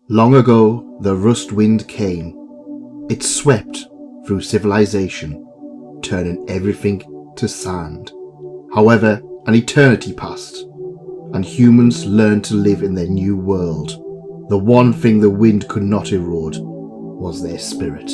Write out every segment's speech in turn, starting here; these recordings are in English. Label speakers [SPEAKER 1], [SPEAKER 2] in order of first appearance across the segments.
[SPEAKER 1] Long ago, the rust wind came. It swept through civilization, turning everything to sand. However, an eternity passed, and humans learned to live in their new world. The one thing the wind could not erode was their spirit.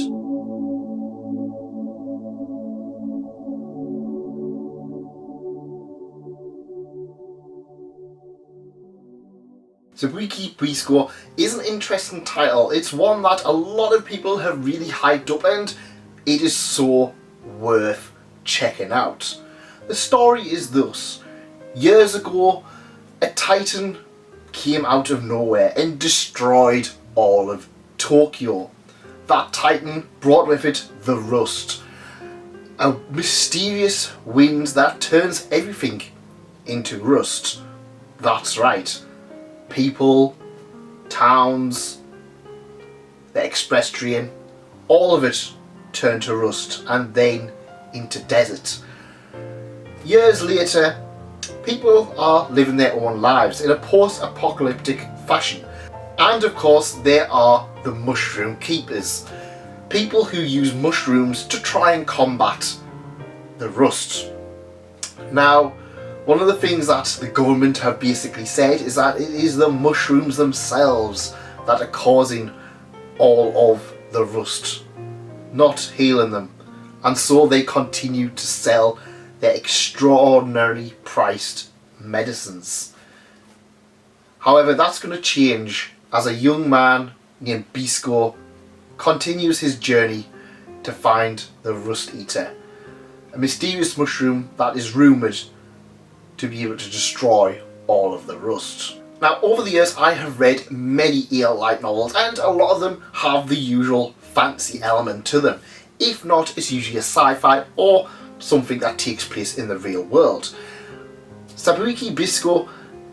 [SPEAKER 1] Sabikui Bisco is an interesting title. It's one that a lot of people have really hyped up, and it is so worth checking out. The story is thus. Years ago, a titan came out of nowhere and destroyed all of Tokyo. That titan brought with it the rust, a mysterious wind that turns everything into rust. That's right. People, towns, the express train, all of it turned to rust and then into desert. Years later, people are living their own lives in a post-apocalyptic fashion. And of course, there are the mushroom keepers. People who use mushrooms to try and combat the rust. Now, one of the things that the government have basically said is that it is the mushrooms themselves that are causing all of the rust, not healing them. And so they continue to sell their extraordinarily priced medicines. However, that's going to change as a young man named Bisco continues his journey to find the Rust Eater, a mysterious mushroom that is rumoured to be able to destroy all of the rust. Now, over the years I have read many EL light novels, and a lot of them have the usual fancy element to them. If not, it's usually a sci-fi or something that takes place in the real world. Sabikui Bisco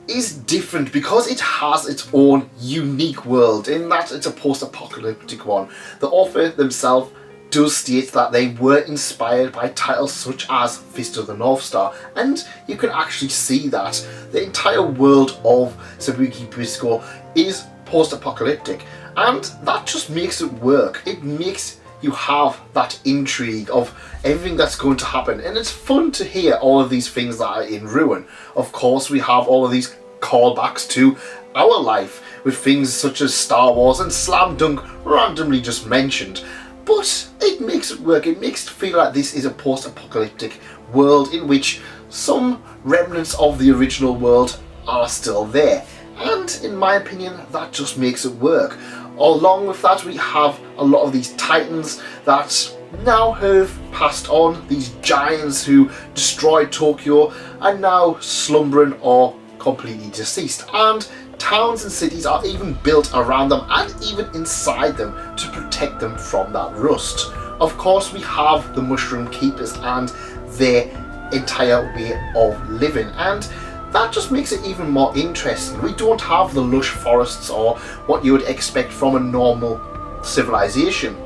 [SPEAKER 1] is different because it has its own unique world in that it's a post-apocalyptic one. The author themselves does state that they were inspired by titles such as Fist of the North Star, and you can actually see that. The entire world of Sabikui Bisco is post-apocalyptic, and that just makes it work. It makes you have that intrigue of everything that's going to happen, and it's fun to hear all of these things that are in ruin. Of course, we have all of these callbacks to our life with things such as Star Wars and Slam Dunk randomly just mentioned. But it makes it work. It makes it feel like this is a post-apocalyptic world in which some remnants of the original world are still there. And in my opinion, that just makes it work. Along with that, we have a lot of these titans that now have passed on. These giants who destroyed Tokyo are now slumbering or completely deceased. And towns and cities are even built around them and even inside them to protect them from that rust. Of course, we have the mushroom keepers and their entire way of living, and that just makes it even more interesting. We don't have the lush forests or what you would expect from a normal civilization.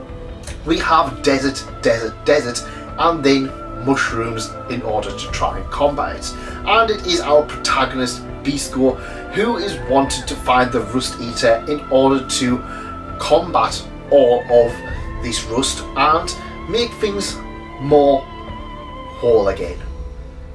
[SPEAKER 1] We have desert, and then mushrooms in order to try and combat it. And it is our protagonist, Bisco, who is wanted to find the Rust Eater in order to combat all of this rust and make things more whole again.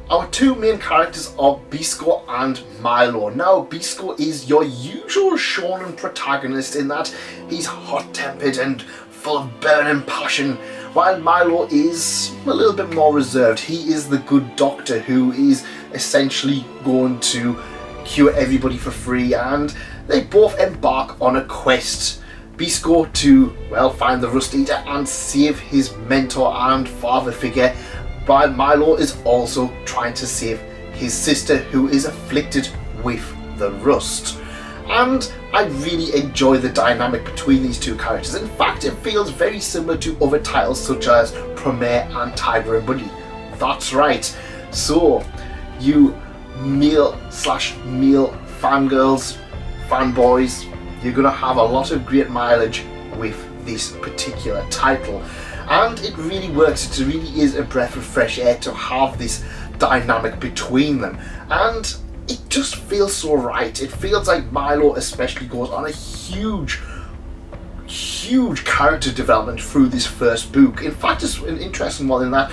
[SPEAKER 1] Our two main characters are Bisco and Milo. Now, Bisco is your usual shonen protagonist in that he's hot-tempered and full of burning passion, while Milo is a little bit more reserved. He is the good doctor who is essentially going to cure everybody for free, and they both embark on a quest. Bisco to, well, find the Rust Eater and save his mentor and father figure, while Milo is also trying to save his sister who is afflicted with the rust. And I really enjoy the dynamic between these two characters. In fact, it feels very similar to other titles such as Premiere and Tiger and Bunny. That's right. So, you male/male fangirls, fanboys, you're gonna have a lot of great mileage with this particular title. And it really works. It really is a breath of fresh air to have this dynamic between them. And it just feels so right. It feels like Milo especially goes on a huge character development through this first book. In fact, it's an interesting one in that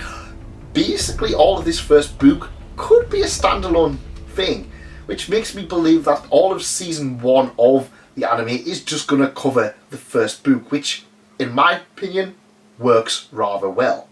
[SPEAKER 1] basically all of this first book could be a standalone thing, which makes me believe that all of season 1 of the anime is just going to cover the first book, which in my opinion works rather well.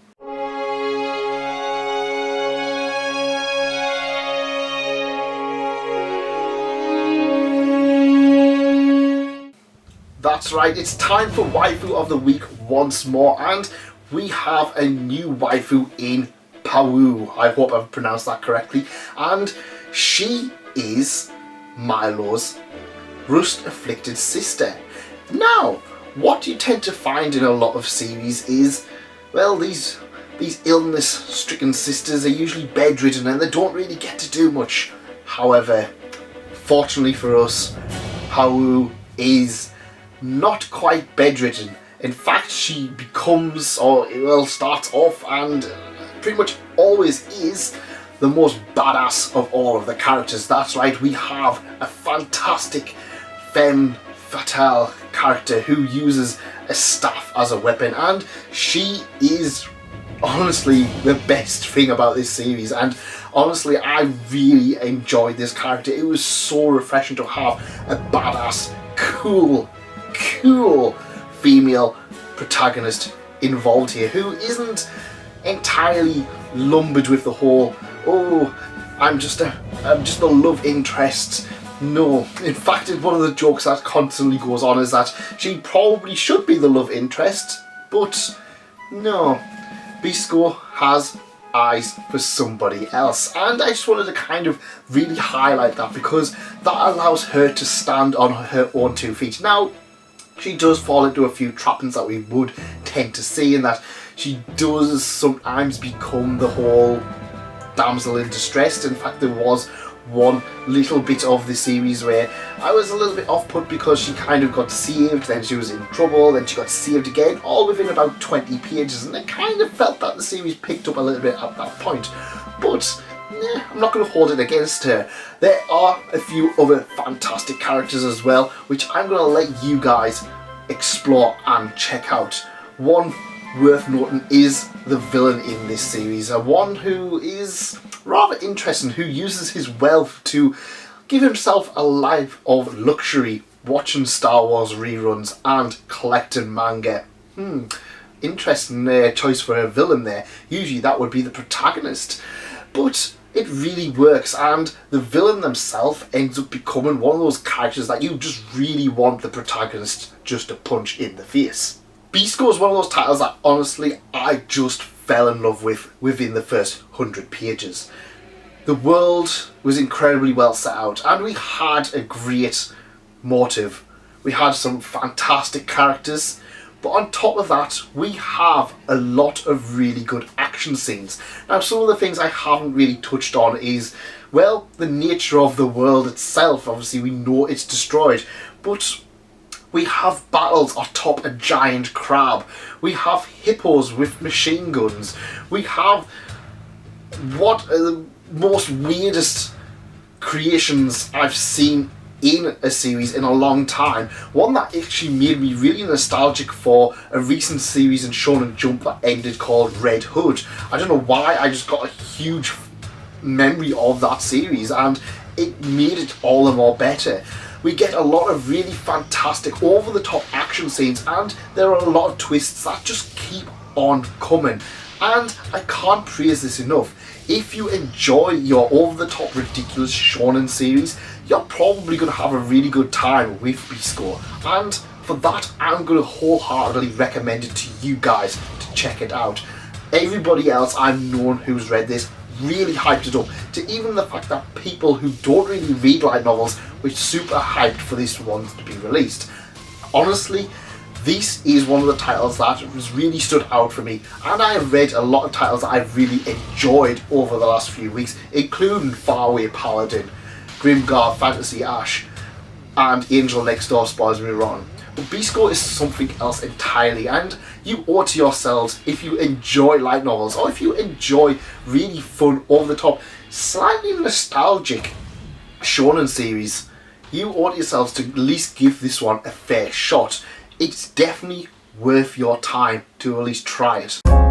[SPEAKER 1] That's right, it's time for Waifu of the Week once more, and we have a new waifu in Pau. I hope I've pronounced that correctly. And she is Milo's rust-afflicted sister. Now, what you tend to find in a lot of series is, well, these illness-stricken sisters are usually bedridden and they don't really get to do much. However, fortunately for us, Pau is not quite bedridden. In fact, she becomes, or well, starts off and pretty much always is, the most badass of all of the characters. That's right, we have a fantastic femme fatale character who uses a staff as a weapon, and she is honestly the best thing about this series. And honestly, I really enjoyed this character. It was so refreshing to have a badass, cool female protagonist involved here who isn't entirely lumbered with the whole, oh, I'm just a love interest. No, in fact, one of the jokes that constantly goes on is that she probably should be the love interest, but no, Bisco has eyes for somebody else, and I just wanted to kind of really highlight that because that allows her to stand on her own 2 feet. Now, she does fall into a few trappings that we would tend to see, in that she does sometimes become the whole damsel in distress. In fact, there was one little bit of the series where I was a little bit off-put because she kind of got saved, then she was in trouble, then she got saved again, all within about 20 pages, and I kind of felt that the series picked up a little bit at that point. But I'm not going to hold it against her. There are a few other fantastic characters as well, which I'm going to let you guys explore and check out. One worth noting is the villain in this series, one who is rather interesting, who uses his wealth to give himself a life of luxury, watching Star Wars reruns and collecting manga. Interesting choice for a villain there. Usually that would be the protagonist, but it really works, and the villain themselves ends up becoming one of those characters that you just really want the protagonist just to punch in the face. Bisco is one of those titles that honestly I just fell in love with within the first 100 pages. The world was incredibly well set out, and we had a great motive. We had some fantastic characters, but on top of that, we have a lot of really good action scenes. Now, some of the things I haven't really touched on is, well, the nature of the world itself. Obviously, we know it's destroyed, but we have battles atop a giant crab. We have hippos with machine guns. We have what are the most weirdest creations I've seen in a series in a long time. One that actually made me really nostalgic for a recent series in Shonen Jump that ended called Red Hood. I don't know why, I just got a huge memory of that series, and it made it all the more better. We get a lot of really fantastic over-the-top action scenes, and there are a lot of twists that just keep on coming. And I can't praise this enough. If you enjoy your over-the-top ridiculous shonen series, you're probably going to have a really good time with Bisco. And for that, I'm going to wholeheartedly recommend it to you guys to check it out. Everybody else I've known who's read this really hyped it up, to even the fact that people who don't really read light novels were super hyped for this one to be released. Honestly, this is one of the titles that has really stood out for me, and I have read a lot of titles that I've really enjoyed over the last few weeks, including Faraway Paladin, Grimgar Fantasy Ash, and Angel Next Door Spoils Me Rotten. But Bisco is something else entirely, and you owe it to yourselves, if you enjoy light novels, or if you enjoy really fun, over the top, slightly nostalgic shonen series, you owe it yourselves to at least give this one a fair shot. It's definitely worth your time to at least try it.